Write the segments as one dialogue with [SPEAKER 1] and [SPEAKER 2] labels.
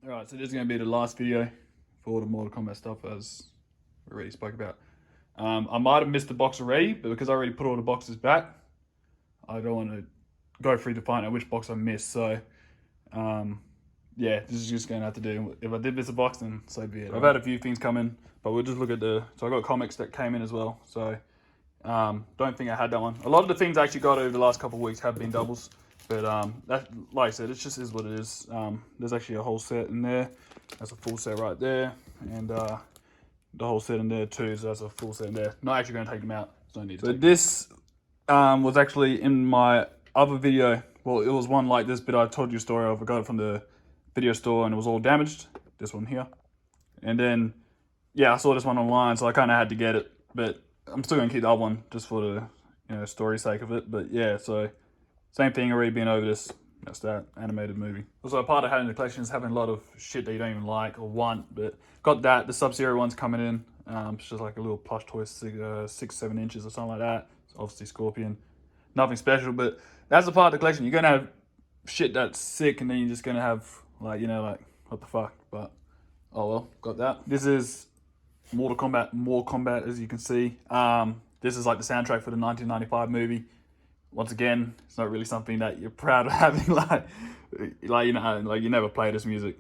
[SPEAKER 1] Alright, so this is going to be the last video for the Mortal Kombat stuff, as we already spoke about. I might have missed the box already, but because I already put all the boxes back, I don't want to go through to find out which box I missed. So, yeah, this is just going to have to do. If I did miss a box, then so be it. I've had a few things come in, but we'll just look at the... So I got comics that came in as well. So, don't think I had that one. A lot of the things I actually got over the last couple of weeks have been doubles. But that, like I said, it just is what it is. There's actually a whole set in there. That's a full set right there. And the whole set in there too, so that's a full set in there. Not actually going to take them out. So, this was actually in my other video. Well, it was one like this, but I told you a story of. I got it from the video store and it was all damaged. This one here. And then, yeah, I saw this one online, so I kind of had to get it. But I'm still going to keep the other one just for the story sake of it. But yeah, so... Same thing, already been over this. That's that animated movie. Also, a part of having the collection is having a lot of shit that you don't even like or want. But got that. The Sub-Zero one's coming in. It's just like a little plush toy, 6-7 inches or something like that. It's obviously Scorpion. Nothing special, but that's a part of the collection. You're going to have shit that's sick, and then you're just going to have, like, what the fuck. But, oh well, got that. This is Mortal Kombat, as you can see. This is like the soundtrack for the 1995 movie. Once again, it's not really something that you're proud of having, like you never play this music,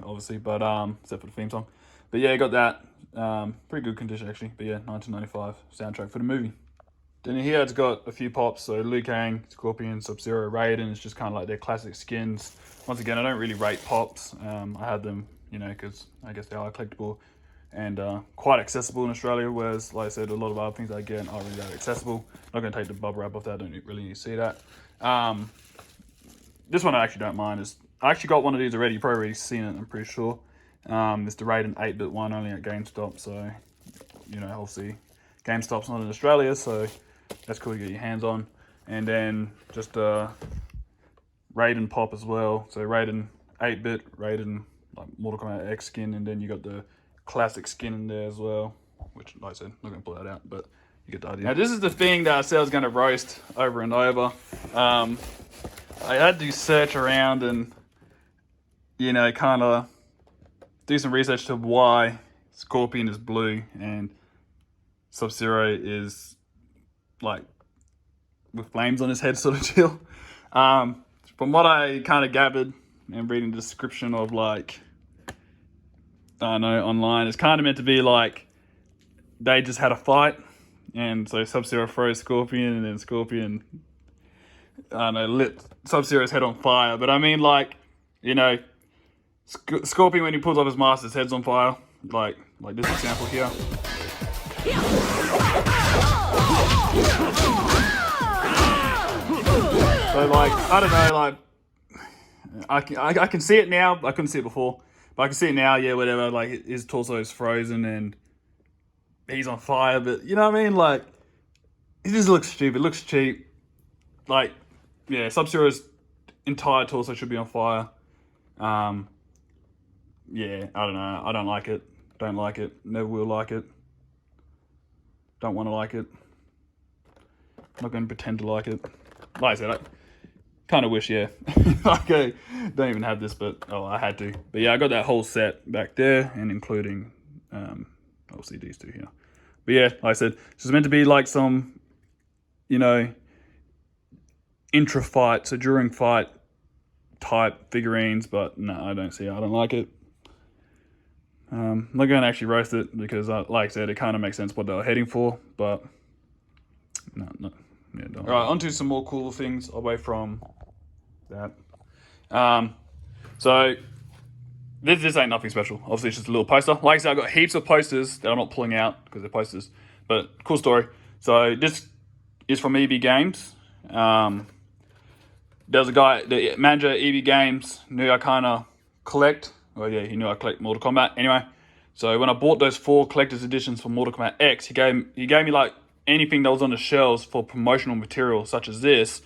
[SPEAKER 1] obviously, but except for the theme song. But yeah, got that. Pretty good condition actually. But yeah, 1995 soundtrack for the movie. Then here it's got a few pops. So Liu Kang, Scorpion, Sub-Zero, Raiden. It's just kind of like their classic skins. Once again, I don't really rate pops. I had them, because I guess they are collectible and quite accessible in Australia, whereas, like I said, a lot of other things I get aren't really that accessible. I'm not going to take the bubble wrap off that, I don't really need to see that. This one I actually don't mind. I actually got one of these already, you've probably already seen it, I'm pretty sure. It's the Raiden 8-bit one, only at GameStop, so, obviously, GameStop's not in Australia, so that's cool to get your hands on. And then just Raiden pop as well, so Raiden 8-bit, Raiden like Mortal Kombat X skin, and then you got the classic skin in there as well, which, like I said, I'm not going to pull that out, but you get the idea. Now, this is the thing that I said I was going to roast over and over. I had to search around and, kind of do some research to why Scorpion is blue and Sub-Zero is, like, with flames on his head sort of deal. From what I kind of gathered and reading the description of, like, I don't know, online, it's kind of meant to be like they just had a fight, and so Sub-Zero throws Scorpion, and then Scorpion, I don't know, lit Sub-Zero's head on fire. But I mean, like, Scorpion, when he pulls off his mask, his head's on fire, like this example here. So, like, I don't know, like, I can see it now. I couldn't see it before. But I can see it now, yeah, whatever. Like, his torso is frozen and he's on fire. But, you know what I mean? Like, it just looks stupid. It looks cheap. Like, yeah, Sub-Zero's entire torso should be on fire. Yeah, I don't know. I don't like it. Don't like it. Never will like it. Don't want to like it. I'm not going to pretend to like it. Like I said, I kind of wish, yeah. Okay, don't even have this, but I had to. But yeah, I got that whole set back there, and including obviously these two here. But yeah, like I said, this is meant to be like some, intra-fight, so during fight type figurines, but no, I don't see it. I don't like it. I'm not going to actually roast it because, like I said, it kind of makes sense what they were heading for, but no. Yeah, don't. All right, on to some more cool things away from that. So this ain't nothing special. Obviously, it's just a little poster. Like I said, I've got heaps of posters that I'm not pulling out because they're posters, but cool story. So this is from EB Games. There's a guy, the manager of EB Games, knew I kind of collect. Well, yeah, he knew I collect Mortal Kombat. Anyway, so when I bought those 4 collector's editions for Mortal Kombat X, he gave me like anything that was on the shelves for promotional material such as this.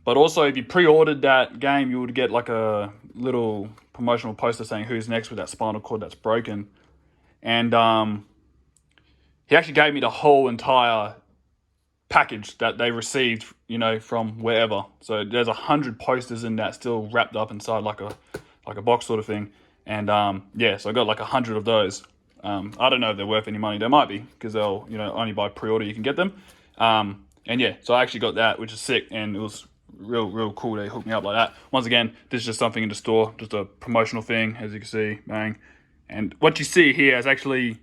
[SPEAKER 1] But also, if you pre-ordered that game, you would get like a little promotional poster saying who's next with that spinal cord that's broken. And he actually gave me the whole entire package that they received, from wherever. So there's 100 posters in that still wrapped up inside like a box sort of thing. And yeah, so I got like 100 of those. I don't know if they're worth any money. They might be, because they'll, you know, only by pre-order you can get them. And yeah, so I actually got that, which is sick, and it was real cool. They hooked me up like that. Once again, this is just something in the store, just a promotional thing, as you can see, bang. And what you see here is actually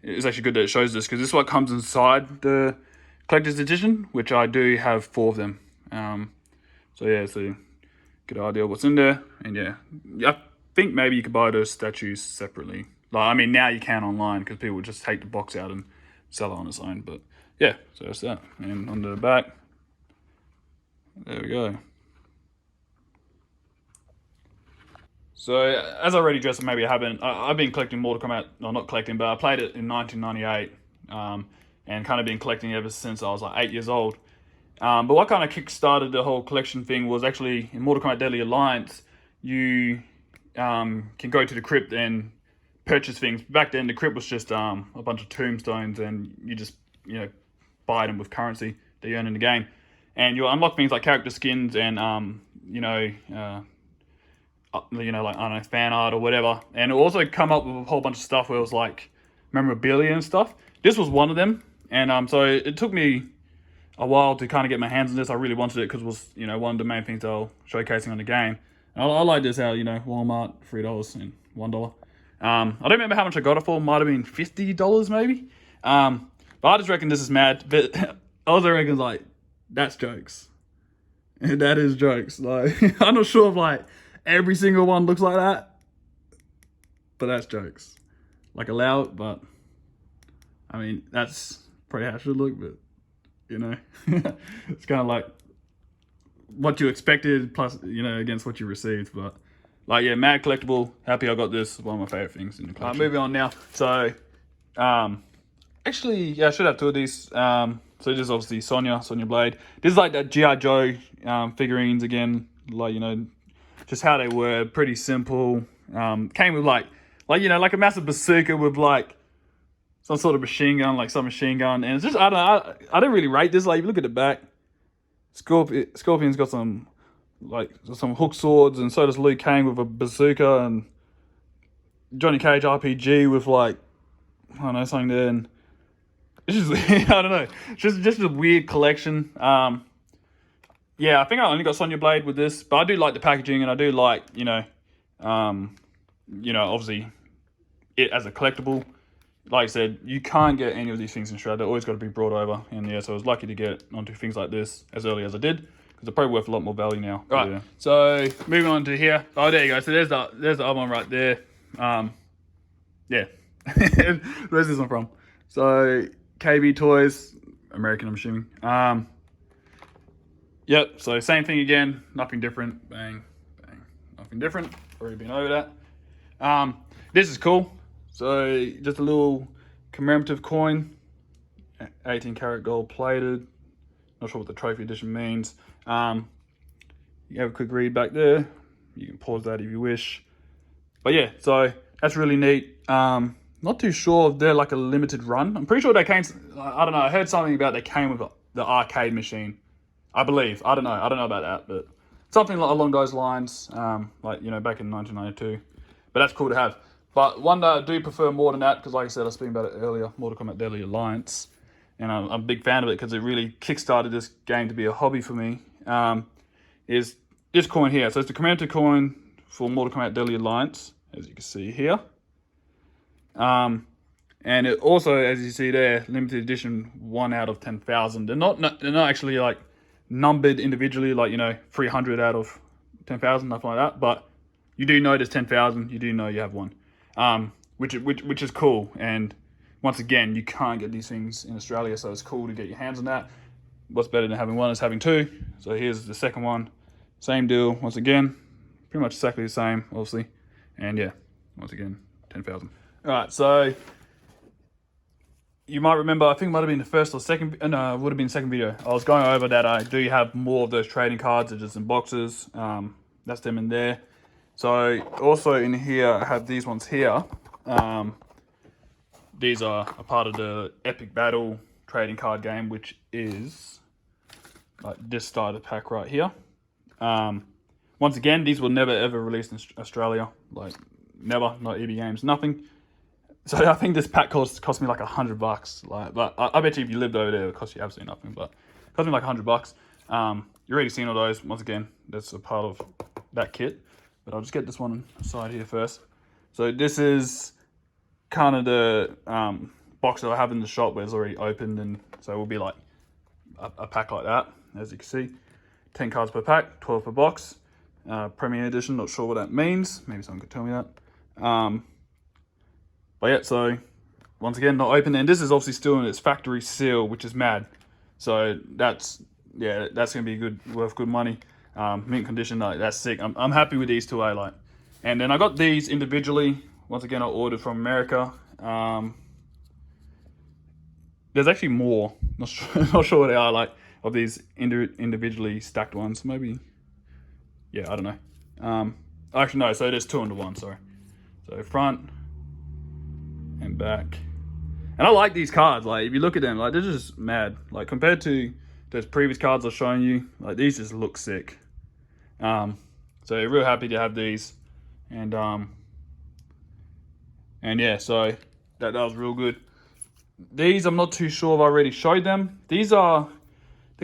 [SPEAKER 1] good that it shows this, because this is what comes inside the collector's edition, which I do have 4 of them. So yeah, so get an idea of what's in there. And yeah, I think maybe you could buy those statues separately. Like, I mean, now you can online, because people would just take the box out and sell it on its own. But yeah, so that's that. And on the back, there we go. So as I already addressed, maybe I haven't. I've been collecting Mortal Kombat. No, not collecting, but I played it in 1998, and kind of been collecting ever since I was like 8 years old. But what kind of kick-started the whole collection thing was actually in Mortal Kombat Deadly Alliance, you can go to the crypt and purchase things. Back then, the crypt was just a bunch of tombstones, and you just, you know, buy them with currency that you earn in the game. And you'll unlock things like character skins and, like, I don't know, fan art or whatever. And it'll also come up with a whole bunch of stuff where it was like memorabilia and stuff. This was one of them. And so it took me a while to kind of get my hands on this. I really wanted it because it was, you know, one of the main things they were showcasing on the game. And I like this, how, you know, Walmart, $3 and $1. I don't remember how much I got it for. Might have been $50 maybe. But I just reckon this is mad. But I also reckon, like, that's jokes. That is jokes. Like, I'm not sure if, like, every single one looks like that. But that's jokes. Like, allow it, but I mean, that's probably how it should look, but, you know, it's kind of like what you expected plus, you know, against what you received. But, like, yeah, mad collectible. Happy I got this. One of my favorite things in the collection. Moving on now. So, actually, yeah, I should have 2 of these. So this is obviously Sonya Blade. This is like that G.I. Joe figurines again. Like, you know, just how they were. Pretty simple. Came with like, you know, like a massive bazooka with like some sort of machine gun, like some machine gun. And it's just, I don't know, I don't really rate this. Like, if you look at the back, Scorpion's got some, like, some hook swords, and so does Liu Kang with a bazooka, and Johnny Cage RPG with, like, I don't know, something there. And it's just, I don't know, just a weird collection. Yeah, I think I only got Sonya Blade with this, but I do like the packaging, and I do like, you know, obviously it as a collectible. Like I said, you can't get any of these things in Australia. They're always got to be brought over. And yeah, so I was lucky to get onto things like this as early as I did, because they're probably worth a lot more value now. Right. Yeah. So moving on to here. Oh, there you go. So there's the other one right there. Yeah. Where's this one from? So KB Toys, American, I'm assuming. Yep. So same thing again. Nothing different. Bang, bang. Nothing different. Already been over that. This is cool. So just a little commemorative coin, 18 karat gold plated. Not sure what the trophy edition means. You have a quick read back there. You can pause that if you wish. But yeah, so that's really neat. Not too sure if they're like a limited run. I'm pretty sure they came, I don't know, I heard something about they came with the arcade machine, I believe. I don't know about that, but something along those lines, like, you know, back in 1992. But that's cool to have. But one that I do prefer more than that, because like I said, I was speaking about it earlier, Mortal Kombat Deadly Alliance, and I'm a big fan of it because it really kickstarted this game to be a hobby for me, is this coin here. So it's the commemorative coin for Mortal Kombat Deadly Alliance, as you can see here. And it also, as you see there, limited edition 1 out of 10,000. They're not actually like numbered individually, like, you know, 300 out of 10,000, nothing like that. But you do know there's 10,000. You do know you have one. Which is cool. And once again, you can't get these things in Australia, so it's cool to get your hands on that. What's better than having one is having 2. So here's the second one. Same deal, once again. Pretty much exactly the same, obviously. And yeah, once again, 10,000. All right, so you might remember, I think it might have been the first or second, no, it would have been the second video. I was going over that I do have more of those trading cards, they're just in boxes. That's them in there. So also in here, I have these ones here. These are a part of the Epic Battle trading card game, which is like this starter pack right here. Once again, these were never ever released in Australia. Like, never, not EB Games, nothing. So I think this pack cost me like $100. Like, but I bet you if you lived over there, it would cost you absolutely nothing. But it cost me like $100. You're already seen all those. Once again, that's a part of that kit. But I'll just get this one aside here first. So this is kind of the box that I have in the shop where it's already opened, and so it will be like a pack like that, as you can see. 10 cards per pack, 12 per box. Premier edition, not sure what that means. Maybe someone could tell me that. But yeah, so once again, not open. And this is obviously still in its factory seal, which is mad. So that's gonna be worth good money. Mint condition, like, that's sick. I'm happy with these two. And then I got these individually. Once again, I ordered from America. There's actually more. Not sure what they are, like, of these individually stacked ones. Maybe, yeah, I don't know. Actually no. So there's 2 under 1. Sorry. So front and back. And I like these cards. Like, if you look at them, like, they're just mad. Like, compared to those previous cards I've shown you, like, these just look sick. So real happy to have these. And yeah, so that was real good. These, I'm not too sure if I already showed them. They're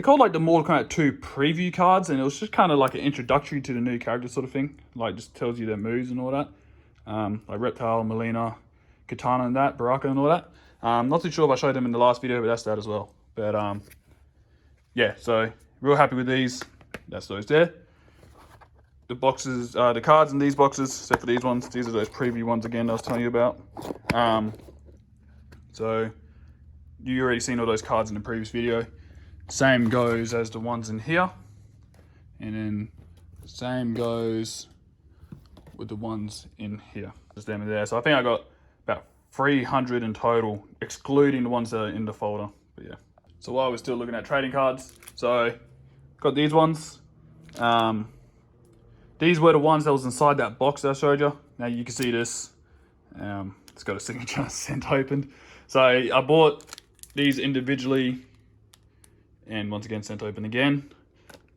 [SPEAKER 1] called like the Mortal Kombat 2 preview cards, and it was just kind of like an introductory to the new character sort of thing. Like, just tells you their moves and all that. Like Reptile, Melina, Katana and that, Baraka and all that. Not too sure if I showed them in the last video, but that's that as well. But yeah, so real happy with these. That's those there. The boxes, the cards in these boxes, except for these ones. These are those preview ones again I was telling you about. So you already seen all those cards in the previous video. Same goes as the ones in here. And then same goes with the ones in here. Just them in there. So I think I got about 300 in total, excluding the ones that are in the folder. But yeah. So while we're still looking at trading cards, so got these ones. These were the ones that was inside that box that I showed you. Now you can see this. It's got a signature sent opened. So I bought these individually, and once again sent open again.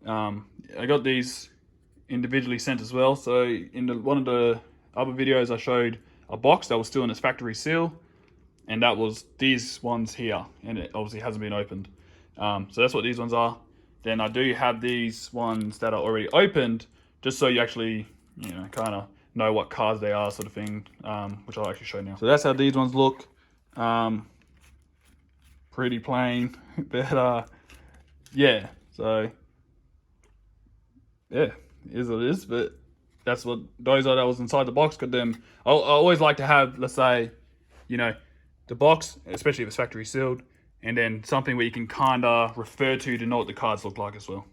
[SPEAKER 1] I got these individually sent as well. So in one of the other videos I showed a box that was still in its factory seal, and that was these ones here, and it obviously hasn't been opened. So that's what these ones are. Then I do have these ones that are already opened, just so you actually, kind of know what cards they are, sort of thing, which I'll actually show now. So that's how these ones look. Pretty plain, but yeah, so yeah, it is what it is, but that's what those are that was inside the box. Got them. I always like to have, let's say, the box, especially if it's factory sealed, and then something where you can kind of refer to know what the cards look like as well.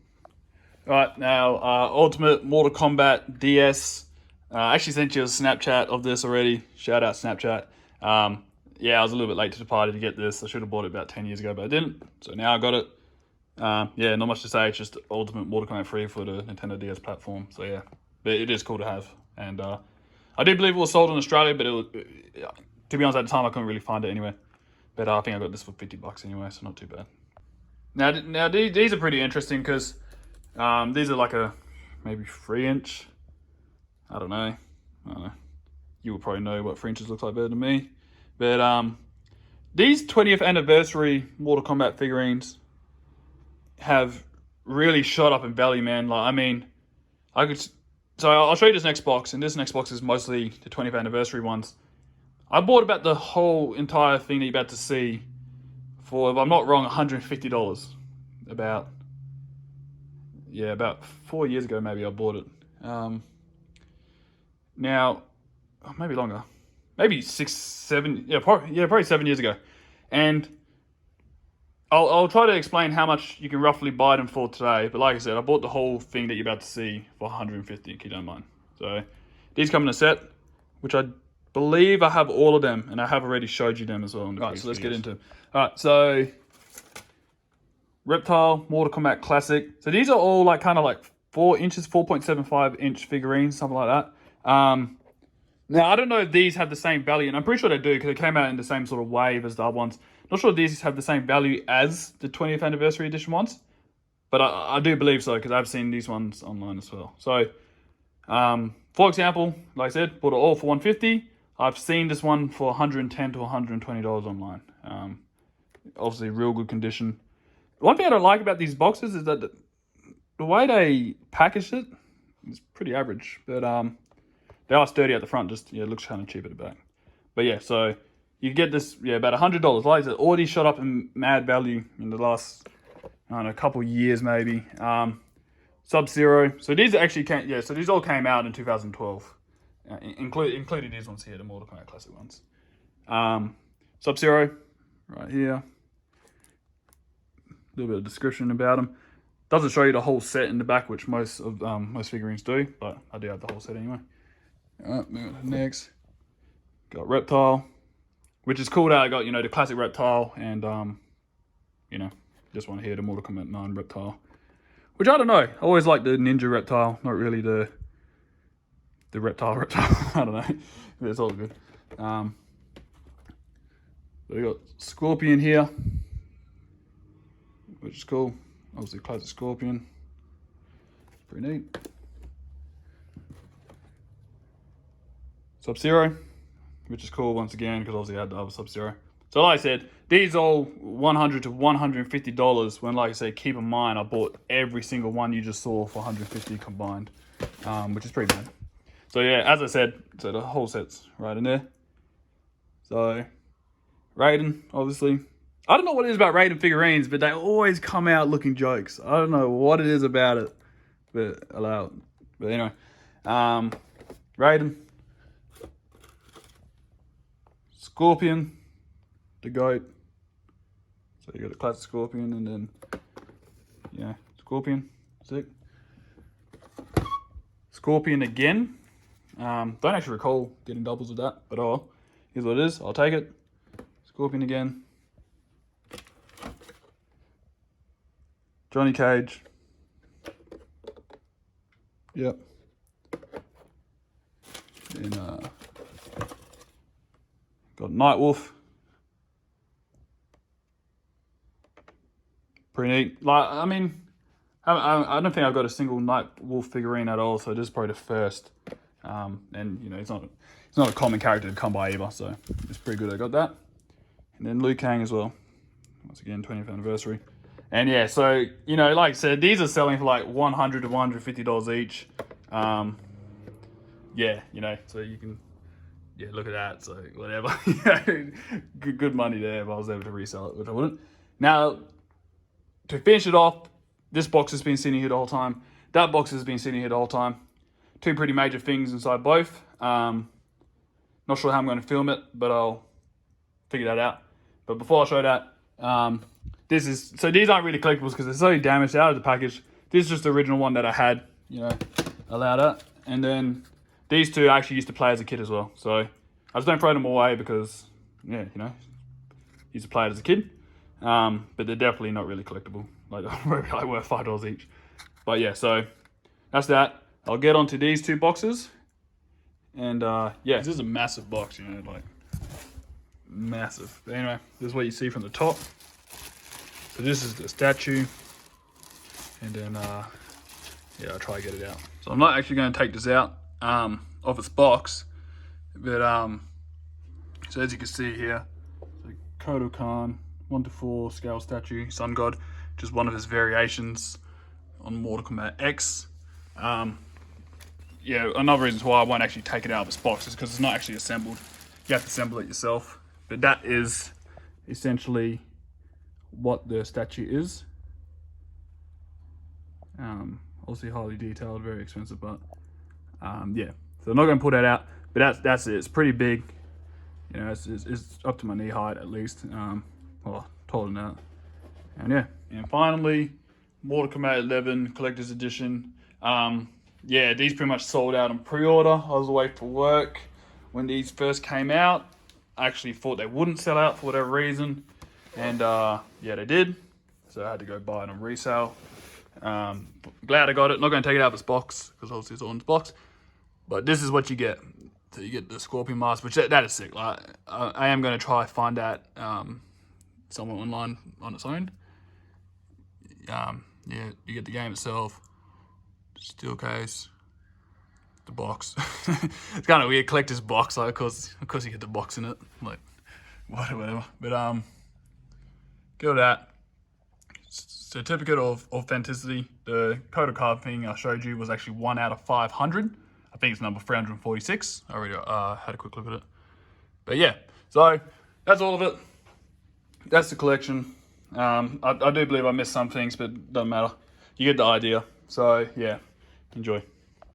[SPEAKER 1] All right, now Ultimate Mortal Kombat DS. I actually sent you a Snapchat of this already. Shout out Snapchat. Yeah, I was a little bit late to the party to get this. I should have bought it about 10 years ago, but I didn't. So now I got it. Yeah, not much to say. It's just Ultimate Mortal Kombat 3 for the Nintendo DS platform. So yeah, but it is cool to have. And I do believe it was sold in Australia, but to be honest, at the time I couldn't really find it anywhere. But I think I got this for $50 anyway, so not too bad. Now these are pretty interesting because these are like a maybe 3-inch. I don't know. You will probably know what 3 inches looks like better than me. But these 20th anniversary Mortal Kombat figurines have really shot up in value, man. Like, I mean, so I'll show you this next box, and this next box is mostly the 20th anniversary ones. I bought about the whole entire thing that you're about to see for, if I'm not wrong, $150. About 4 years ago, maybe I bought it. Now, maybe longer. Maybe 6, 7, probably 7 years ago. And I'll try to explain how much you can roughly buy them for today. But like I said, I bought the whole thing that you're about to see for $150, if you don't mind. So these come in a set, which I believe I have all of them, and I have already showed you them as well. All right, so let's get into them. All right, so Reptile, Mortal Kombat Classic. So these are all like kind of like 4 inches, 4.75 inch figurines, something like that. Now, I don't know if these have the same value, and I'm pretty sure they do because they came out in the same sort of wave as the other ones. Not sure if these have the same value as the 20th anniversary edition ones, but I do believe so because I've seen these ones online as well. So, For example, like I said, bought it all for $150. I've seen this one for $110 to $120 online. Obviously, real good condition. One thing I don't like about these boxes is that the way they packaged it is pretty average. But they are sturdy at the front. Just it looks kind of cheap at the back. But yeah, so you get this about $100. Like I said, already shot up in mad value in the last couple years maybe. Sub-Zero. So these actually came. So these all came out in 2012, including these ones here, the Mortal Kombat Classic ones. Sub-Zero, right here. A little bit of description about them. Doesn't show you the whole set in the back, which most figurines do, but I do have the whole set anyway. All right, moving on to the next. Got Reptile, which is cool that I got the classic Reptile and just want to hear the Mortal Kombat 9 Reptile. Which I don't know. I always like the Ninja Reptile, not really the Reptile. I don't know. But it's all good. So we got Scorpion here, which is cool. Obviously, classic Scorpion. Pretty neat. Sub-Zero, which is cool once again because obviously I had the other Sub-Zero. So like I said, these all $100 to $150 when, like I said, keep in mind I bought every single one you just saw for $150 combined, which is pretty bad. So yeah, as I said, so the whole set's right in there. So Raiden, obviously. I don't know what it is about Raiden figurines, but they always come out looking jokes. I don't know what it is about it, but anyway, Raiden, Scorpion, the GOAT. So you got a classic Scorpion and then, Scorpion, sick. Scorpion again. Don't actually recall getting doubles with that, but here's what it is. I'll take it. Scorpion again. Johnny Cage. Yep. Then got Nightwolf. Pretty neat. Like, I mean, I don't think I've got a single Nightwolf figurine at all, so this is probably the first. And it's not a common character to come by either, so it's pretty good I got that. And then Liu Kang as well. Once again, 20th anniversary. And yeah, so like I said, these are selling for like $100 to $150 each. So you can look at that. So whatever, good money there if I was able to resell it, which I wouldn't. Now, to finish it off, this box has been sitting here the whole time. That box has been sitting here the whole time. Two pretty major things inside both. Not sure how I'm going to film it, but I'll figure that out. But before I show that, these aren't really collectibles because they're so damaged out of the package. This is just the original one that I had, allowed that. And then these two I actually used to play as a kid as well. So I just don't throw them away because, used to play it as a kid. But they're definitely not really collectible. Like worth $5 each. But yeah, so that's that. I'll get onto these two boxes. And this is a massive box, like massive. But anyway, this is what you see from the top. So this is the statue. And then I'll try to get it out. So I'm not actually going to take this out of its box. But so as you can see here, so Kodo Khan 1:4 scale statue, Sun God, which is one of his variations on Mortal Kombat X. Another reason why I won't actually take it out of its box is because it's not actually assembled. You have to assemble it yourself. But that is essentially what the statue is. Obviously highly detailed, very expensive, but so I'm not going to pull that out. But that's it. It's pretty big. It's up to my knee height at least. Taller than that. And finally, Mortal Kombat 11 Collector's Edition. These pretty much sold out on pre-order. I was away for work when these first came out. I actually thought they wouldn't sell out for whatever reason. And they did. So I had to go buy it on resale. Glad I got it. Not going to take it out of its box because obviously it's all in its box. But this is what you get. So you get the Scorpion mask, which that is sick. Like I am going to try to find that somewhere online on its own. You get the game itself, steel case, the box. It's kind of weird, collector's box, like, of course you get the box in it, like, whatever. But go with that. Certificate of authenticity. The code of card thing I showed you was actually 1 out of 500. I think it's number 346. I already had a quick look at it. But yeah, so that's all of it. That's the collection. I do believe I missed some things, but doesn't matter. You get the idea. So yeah, enjoy.